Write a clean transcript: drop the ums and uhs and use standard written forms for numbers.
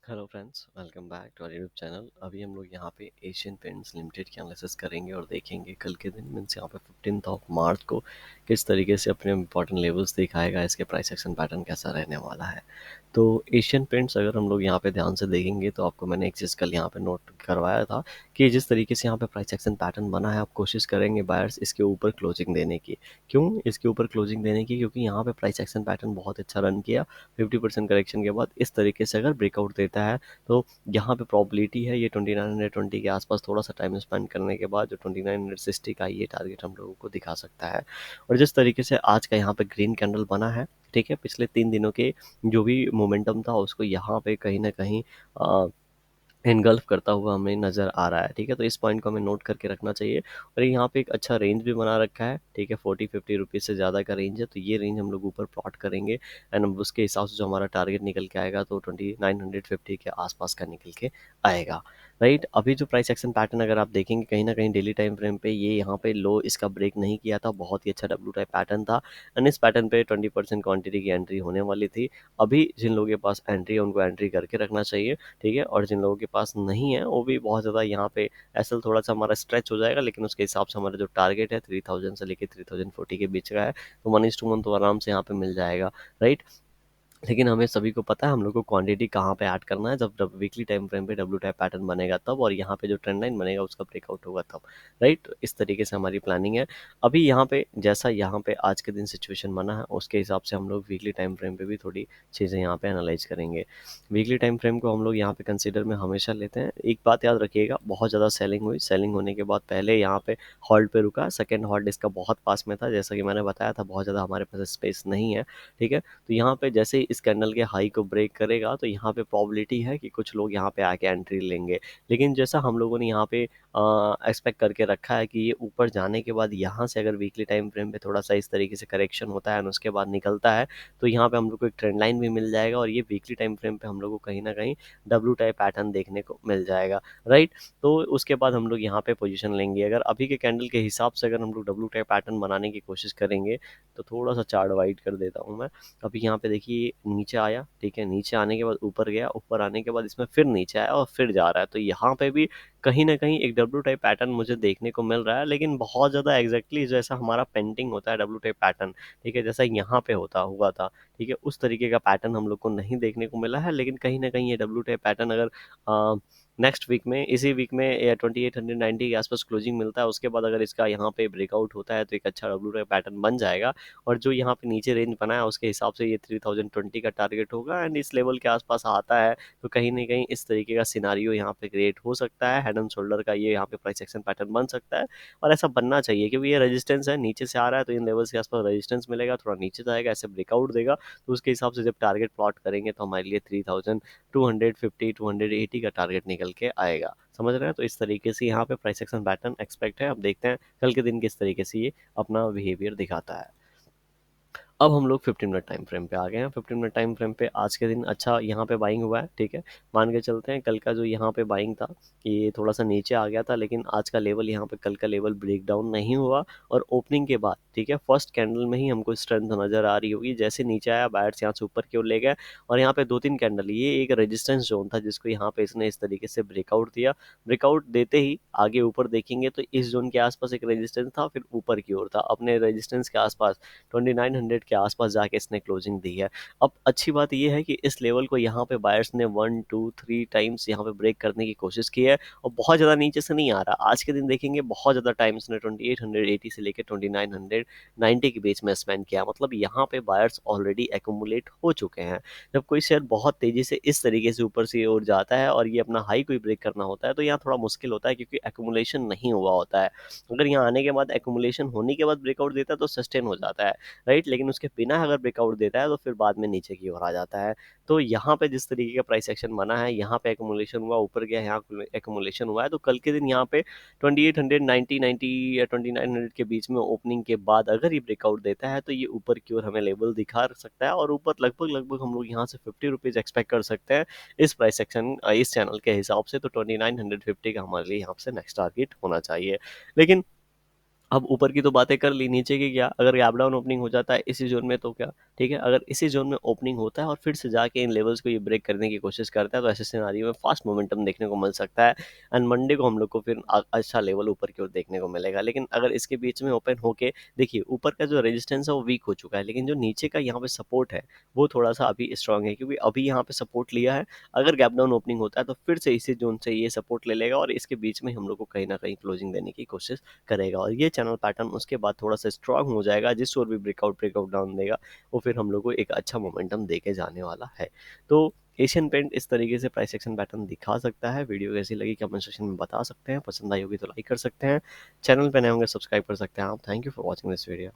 Hello friends, welcome back to our YouTube channel. अभी हम लोग यहाँ पे एशियन पेंट्स लिमिटेड की एनालिसिस करेंगे और देखेंगे कल के दिन मीन्स यहाँ पे 15th ऑफ मार्च को किस तरीके से अपने इंपॉर्टेंट लेवल्स दिखाएगा, इसके प्राइस एक्शन पैटर्न कैसा रहने वाला है। तो एशियन पेंट्स अगर हम लोग यहाँ पे ध्यान से देखेंगे तो आपको मैंने एक चीज़ कल यहाँ पे नोट करवाया था कि जिस तरीके से यहाँ पे प्राइस एक्शन पैटर्न बना है, आप कोशिश करेंगे बायर्स इसके ऊपर क्लोजिंग देने की। क्यों इसके ऊपर क्लोजिंग देने की? क्योंकि यहाँ पे प्राइस एक्शन पैटर्न बहुत अच्छा रन किया। 50% करेक्शन के बाद इस तरीके से अगर ब्रेकआउट देता है तो यहाँ पे प्रोबेबिलिटी है ये 2920 के आसपास थोड़ा सा टाइम स्पेंड करने के बाद जो 2960 का ये टारगेट हम लोगों को दिखा सकता है। और जिस तरीके से आज का यहाँ पे ग्रीन कैंडल बना है, ठीक है, पिछले 3 दिनों के जो भी मोमेंटम था उसको यहाँ पे कहीं ना कहीं एनगल्फ करता हुआ हमें नज़र आ रहा है। ठीक है, तो इस पॉइंट को हमें नोट करके रखना चाहिए। और यहाँ पे एक अच्छा रेंज भी बना रखा है, ठीक है, 40-50 रुपीज़ से ज़्यादा का रेंज है, तो ये रेंज हम लोग ऊपर प्लॉट करेंगे एंड उसके हिसाब से जो हमारा टारगेट निकल के आएगा तो 2950 के आसपास का निकल के आएगा। राइट, अभी जो प्राइस एक्शन पैटर्न अगर आप देखेंगे कहीं ना कहीं डेली टाइम फ्रेम पे ये यहाँ पे लो इसका ब्रेक नहीं किया था, बहुत ही अच्छा डब्ल्यू टाइप पैटर्न था एंड इस पैटर्न पे 20% क्वांटिटी की एंट्री होने वाली थी। अभी जिन लोगों के पास एंट्री है उनको एंट्री करके रखना चाहिए, ठीक है, और जिन लोगों के पास नहीं है वो भी बहुत ज़्यादा यहाँ पे एसएल थोड़ा सा हमारा स्ट्रेच हो जाएगा, लेकिन उसके हिसाब से हमारा जो टारगेट है 3000 से लेके 3040 के बीच का है, तो 1:1 तो आराम से यहाँ पे मिल जाएगा। राइट, लेकिन हमें सभी को पता है हम लोग को क्वांटिटी कहाँ पे ऐड करना है, जब वीकली टाइम फ्रेम पे डब्ल्यू टाइप पैटर्न बनेगा तब, और यहाँ पे जो ट्रेंड लाइन बनेगा उसका ब्रेकआउट होगा तब। राइट, इस तरीके से हमारी प्लानिंग है। अभी यहाँ पे जैसा यहाँ पे आज के दिन सिचुएशन बना है उसके हिसाब से हम लोग वीकली टाइम फ्रेम पे भी थोड़ी चीज़ें यहाँ पे एनालाइज करेंगे। वीकली टाइम फ्रेम को हम लोग यहाँ पे कंसिडर में हमेशा लेते हैं। एक बात याद रखिएगा, बहुत ज़्यादा सेलिंग हुई, सेलिंग होने के बाद पहले यहाँ पे हॉल्ट पे रुका, सेकेंड हॉल्ट इसका बहुत पास में था, जैसा कि मैंने बताया था बहुत ज़्यादा हमारे पास स्पेस नहीं है। ठीक है, तो यहाँ पे जैसे ही इस कैंडल के हाई को ब्रेक करेगा तो यहाँ पे प्रोबेबिलिटी है कि कुछ लोग यहाँ पे आके एंट्री लेंगे। लेकिन जैसा हम लोगों ने यहाँ पे एक्सपेक्ट करके रखा है कि ये ऊपर जाने के बाद यहाँ से अगर वीकली टाइम फ्रेम पे थोड़ा सा इस तरीके से करेक्शन होता है और उसके बाद निकलता है तो यहाँ पे हम लोग को एक ट्रेंड लाइन भी मिल जाएगा और ये वीकली टाइम फ्रेम पे हम लोग को कहीं ना कहीं डब्ल्यू टाइप पैटर्न देखने को मिल जाएगा। राइट, तो उसके बाद हम लोग यहाँ पे पोजीशन लेंगे। अगर अभी के कैंडल के हिसाब से अगर हम लोग डब्ल्यू टाइप पैटर्न बनाने की कोशिश करेंगे तो थोड़ा सा चार्ट वाइट कर देता हूँ मैं। अभी यहाँ पे देखिए नीचे आया, ठीक है, नीचे आने के बाद ऊपर गया, ऊपर आने के बाद इसमें फिर नीचे आया और फिर जा रहा है, तो यहाँ पे भी कहीं ना कहीं एक डब्ल्यू टाइप पैटर्न मुझे देखने को मिल रहा है, लेकिन बहुत ज़्यादा एग्जैक्टली जैसा हमारा पेंटिंग होता है डब्ल्यू टाइप पैटर्न, ठीक है, जैसा यहाँ पे होता हुआ था, ठीक है, उस तरीके का पैटर्न हम लोग को नहीं देखने को मिला है। लेकिन कहीं ना कहीं ये डब्ल्यू टाइप पैटर्न अगर नेक्स्ट वीक में, इसी वीक में या 2890 के आसपास क्लोजिंग मिलता है उसके बाद अगर इसका यहाँ पे ब्रेकआउट होता है तो एक अच्छा डब्ल्यू टाइप पैटर्न बन जाएगा। और जो यहाँ पे नीचे रेंज बना है उसके हिसाब से ये 3020 का टारगेट होगा एंड इस लेवल के आसपास आता है तो कहीं ना कहीं इस तरीके का सिनारियो यहाँ पे क्रिएट हो सकता है। हेड एंड शोल्डर का ये यहाँ पे प्राइस एक्शन पैटर्न बन सकता है और ऐसा बनना चाहिए क्योंकि ये रेजिस्टेंस है, नीचे से आ रहा है तो इन लेवल्स के आसपास रेजिस्टेंस मिलेगा, थोड़ा नीचे जाएगा, ऐसे ब्रेकआउट देगा, तो उसके हिसाब से जब टारगेट प्लॉट करेंगे तो हमारे लिए 3250 280 का टारगेट निकल के आएगा। समझ रहे हैं? तो इस तरीके से यहाँ पे प्राइस एक्शन पैटर्न एक्सपेक्ट है। अब देखते हैं कल के दिन किस तरीके से ये अपना बिहेवियर दिखाता है। अब हम लोग 15 मिनट टाइम फ्रेम पे आ गए हैं। 15 मिनट टाइम फ्रेम पे आज के दिन अच्छा यहाँ पे बाइंग हुआ है, ठीक है, मान के चलते हैं कल का जो यहाँ पे बाइंग था ये थोड़ा सा नीचे आ गया था, लेकिन आज का लेवल यहाँ पे कल का लेवल ब्रेक डाउन नहीं हुआ और ओपनिंग के बाद, ठीक है, फर्स्ट कैंडल में ही हमको स्ट्रेंथ नजर आ रही होगी। जैसे नीचे आया बायर्स यहाँ से ऊपर की ओर ले गए और यहाँ पे 2-3 कैंडल, ये एक रेजिस्टेंस जोन था जिसको यहाँ पे इसने इस तरीके से ब्रेकआउट दिया। ब्रेकआउट देते ही आगे ऊपर देखेंगे तो इस जोन के आसपास एक रेजिस्टेंस था, फिर ऊपर की ओर था, अपने रेजिस्टेंस के आसपास 2900 के आसपास जाके इसने क्लोजिंग दी है। अब अच्छी बात यह है कि इस लेवल को यहाँ पे बायर्स ने 1 2 3 टाइम्स यहाँ पे ब्रेक करने की कोशिश की है और बहुत ज़्यादा नीचे से नहीं आ रहा। आज के दिन देखेंगे बहुत ज़्यादा टाइम्स ने 2880 से लेकर 2990 के बीच में स्पेंड किया, मतलब यहाँ पे बायर्स ऑलरेडी एक्यूमुलेट हो चुके हैं। जब कोई शेयर बहुत तेज़ी से इस तरीके से ऊपर से ओर जाता है और ये अपना हाई कोई ब्रेक करना होता है तो यहाँ थोड़ा मुश्किल होता है क्योंकि एक्यूमुलेशन नहीं हुआ होता है। अगर यहाँ आने के बाद एक्यूमुलेशन होने के बाद ब्रेकआउट देता है तो सस्टेन हो जाता है। राइट, लेकिन उसके बिना अगर ब्रेकआउट देता है तो फिर बाद में नीचे की ओर आ जाता है। तो यहाँ पे जिस तरीके का प्राइस एक्शन बना है, यहाँ पे एक्यूमुलेशन हुआ, ऊपर गया, यहाँ एक्यूमुलेशन हुआ है, तो कल के दिन यहाँ पे 2890 90 या 2900 के बीच में ओपनिंग के बाद अगर ये ब्रेकआउट देता है तो ये ऊपर की ओर हमें लेवल दिखा सकता है और ऊपर लगभग लगभग हम लोग यहाँ से 50 रुपीज एक्सपेक्ट कर सकते हैं इस प्राइस सेक्शन इस चैनल के हिसाब से। तो 2950 का हमारे लिए यहाँ से नेक्स्ट टारगेट होना चाहिए। लेकिन अब ऊपर की तो बातें कर ली, नीचे की क्या? अगर गैप डाउन ओपनिंग हो जाता है इसी जोन में तो क्या? ठीक है, अगर इसी जोन में ओपनिंग होता है और फिर से जाके इन लेवल्स को ये ब्रेक करने की कोशिश करता है, तो ऐसे सिनारियो में फास्ट मोमेंटम देखने को मिल सकता है एंड मंडे को हम लोग को फिर अच्छा लेवल ऊपर की ओर देखने को मिलेगा। लेकिन अगर इसके बीच में ओपन होके देखिए, ऊपर का जो रेजिस्टेंस है वो वीक हो चुका है, लेकिन जो नीचे का यहाँ पे सपोर्ट है वो थोड़ा सा अभी स्ट्रांग है, क्योंकि अभी यहाँ पे सपोर्ट लिया है। अगर गैप डाउन ओपनिंग होता है तो फिर से इसी जोन से ये सपोर्ट ले लेगा और इसके बीच में हम लोग को कहीं ना कहीं क्लोजिंग देने की कोशिश करेगा, और ये चैनल पैटर्न उसके बाद थोड़ा सा स्ट्रांग हो जाएगा। जिस ओर भी ब्रेकआउट डाउन देगा वो फिर हम लोग को एक अच्छा मोमेंटम दे के जाने वाला है। तो एशियन पेंट इस तरीके से प्राइस एक्शन पैटर्न दिखा सकता है। वीडियो कैसी लगी कमेंट सेक्शन में बता सकते हैं, पसंद आई होगी तो लाइक कर सकते हैं, चैनल पे नए होंगे सब्सक्राइब कर सकते हैं आप। Thank you for watching this video.